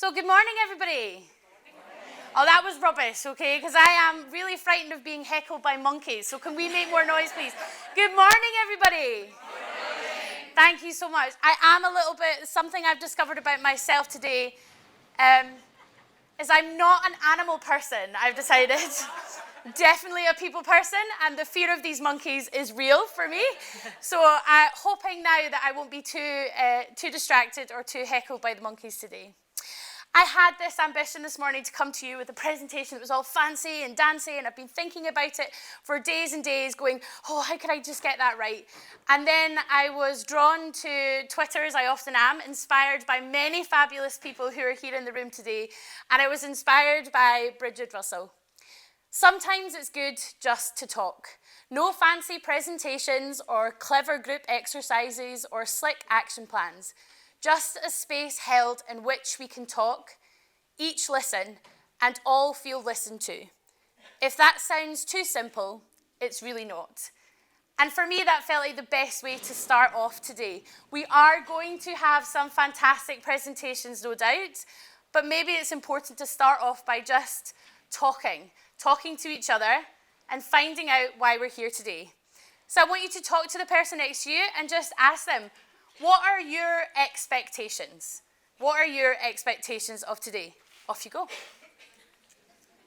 So good morning, everybody. Oh, that was rubbish, okay? Because I am really frightened of being heckled by monkeys. So can we make more noise, please? Good morning, everybody. Thank you so much. I am a little bit, something I've discovered about myself today is I'm not an animal person, I've decided. Definitely a people person, and the fear of these monkeys is real for me. So hoping now that I won't be too distracted or too heckled by the monkeys today. I had this ambition this morning to come to you with a presentation that was all fancy and dancy, and I've been thinking about it for days and days, going, oh, how could I just get that right? And then I was drawn to Twitter, as I often am, inspired by many fabulous people who are here in the room today, and I was inspired by Bridget Russell. Sometimes it's good just to talk. No fancy presentations or clever group exercises or slick action plans. Just a space held in which we can talk, each listen, and all feel listened to. If that sounds too simple, it's really not. And for me, that felt like the best way to start off today. We are going to have some fantastic presentations, no doubt, but maybe it's important to start off by just talking to each other and finding out why we're here today. So I want you to talk to the person next to you and just ask them, what are your expectations? What are your expectations of today? Off you go.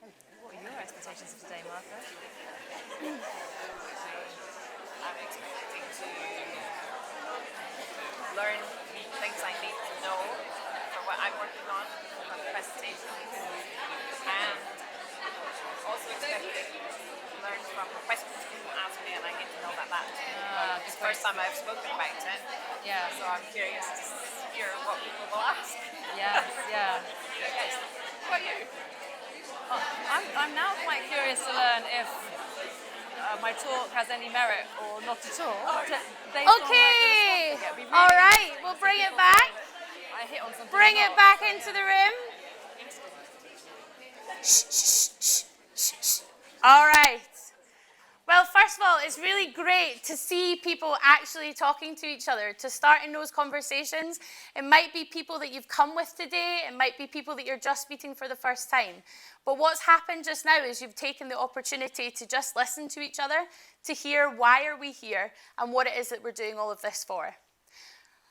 What are your expectations of today, Martha? I'm expecting to learn things I need to know for what I'm working on for the presentation, and also expecting to learn from the questions people ask me, and I get to know about that. It's the first time I've spoken about it. Yeah. So I'm curious to hear what people will ask. Yes, yeah. Yes. What about you? I'm now quite curious to learn if my talk has any merit or not at all. Okay. All right. We'll bring it back. I hit on something. Bring it back into the room. Shh, shh, shh, shh, shh. All right. Well, first of all, it's really great to see people actually talking to each other, to start in those conversations. It might be people that you've come with today. It might be people that you're just meeting for the first time. But what's happened just now is you've taken the opportunity to just listen to each other, to hear why are we here and what it is that we're doing all of this for.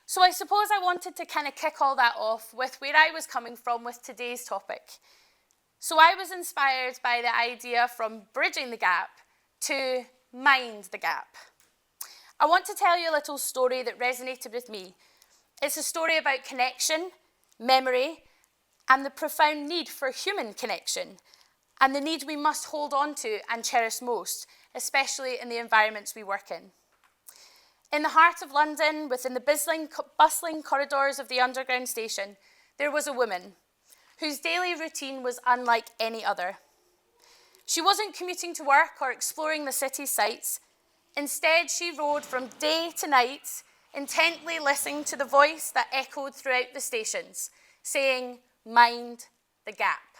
So I suppose I wanted to kind of kick all that off with where I was coming from with today's topic. So I was inspired by the idea from bridging the gap to mind the gap. I want to tell you a little story that resonated with me. It's a story about connection, memory, and the profound need for human connection, and the need we must hold on to and cherish most, especially in the environments we work in. In the heart of London, within the bustling corridors of the Underground station, there was a woman whose daily routine was unlike any other. She wasn't commuting to work or exploring the city's sights. Instead, she rode from day to night, intently listening to the voice that echoed throughout the stations, saying, "Mind the gap."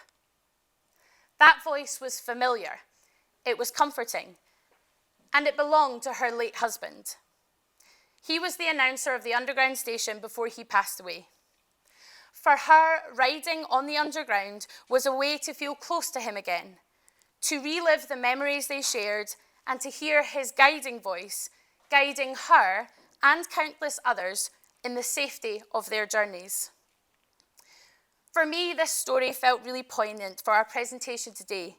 That voice was familiar, it was comforting, and it belonged to her late husband. He was the announcer of the Underground station before he passed away. For her, riding on the Underground was a way to feel close to him again, to relive the memories they shared, and to hear his guiding voice, guiding her and countless others in the safety of their journeys. For me, this story felt really poignant for our presentation today,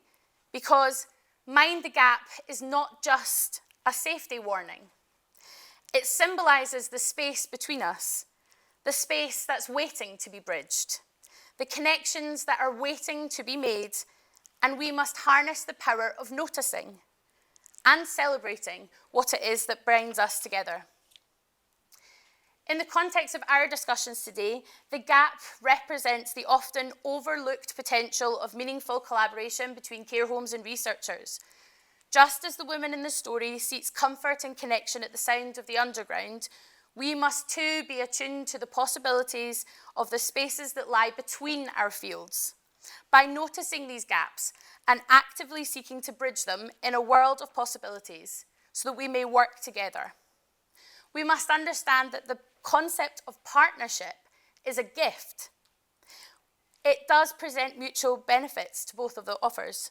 because mind the gap is not just a safety warning. It symbolises the space between us, the space that's waiting to be bridged, the connections that are waiting to be made, and we must harness the power of noticing and celebrating what it is that brings us together. In the context of our discussions today, the gap represents the often overlooked potential of meaningful collaboration between care homes and researchers. Just as the woman in the story seeks comfort and connection at the sound of the Underground, we must too be attuned to the possibilities of the spaces that lie between our fields, by noticing these gaps and actively seeking to bridge them in a world of possibilities so that we may work together. We must understand that the concept of partnership is a gift. it does present mutual benefits to both of the offers.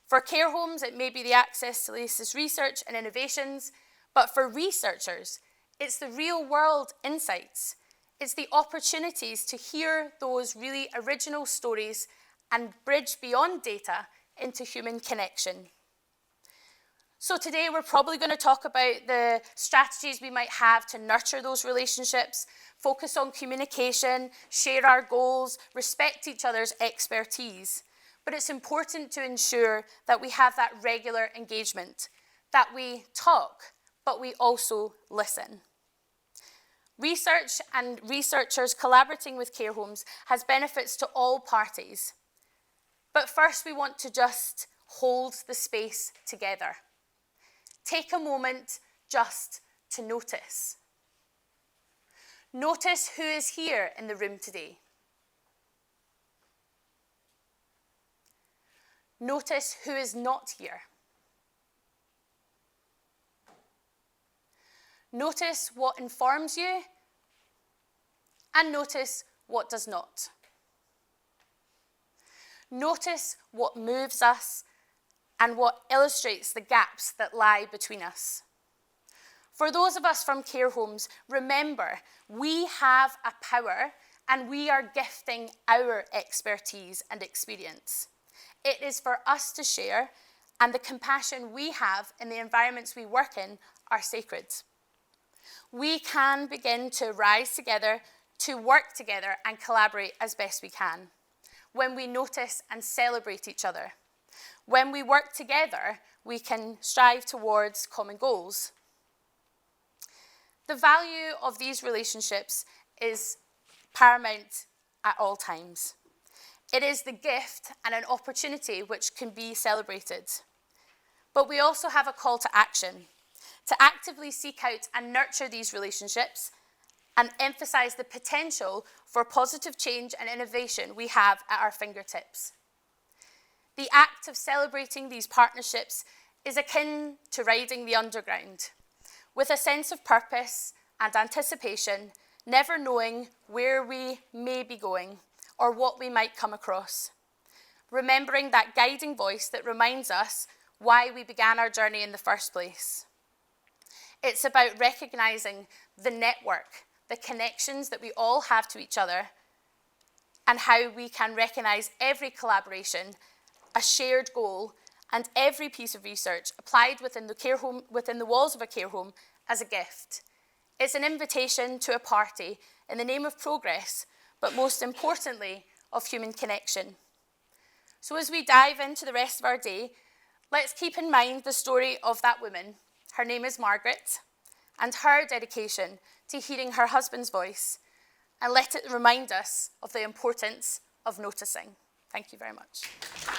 For care homes, it may be the access to latest research and innovations, but for researchers, it's the real-world insights. It's the opportunities to hear those really original stories and bridge beyond data into human connection. So today we're probably going to talk about the strategies we might have to nurture those relationships, focus on communication, share our goals, respect each other's expertise. But it's important to ensure that we have that regular engagement, that we talk, but we also listen. Research and researchers collaborating with care homes has benefits to all parties. But first we want to just hold the space together. Take a moment just to notice. Notice who is here in the room today. Notice who is not here. Notice what informs you, and notice what does not. Notice what moves us and what illustrates the gaps that lie between us. For those of us from care homes, remember, we have a power and we are gifting our expertise and experience. It is for us to share, and the compassion we have in the environments we work in are sacred. We can begin to rise together, to work together and collaborate as best we can when we notice and celebrate each other. When we work together, we can strive towards common goals. The value of these relationships is paramount at all times. It is the gift and an opportunity which can be celebrated. But we also have a call to action, to actively seek out and nurture these relationships and emphasize the potential for positive change and innovation we have at our fingertips. The act of celebrating these partnerships is akin to riding the underground, with a sense of purpose and anticipation, never knowing where we may be going or what we might come across. Remembering that guiding voice that reminds us why we began our journey in the first place. It's about recognizing the network, the connections that we all have to each other, and how we can recognize every collaboration, a shared goal, and every piece of research applied within the walls of a care home as a gift. It's an invitation to a party in the name of progress, but most importantly, of human connection. So as we dive into the rest of our day, let's keep in mind the story of that woman. Her name is Margaret, and her dedication to hearing her husband's voice, and let it remind us of the importance of noticing. Thank you very much.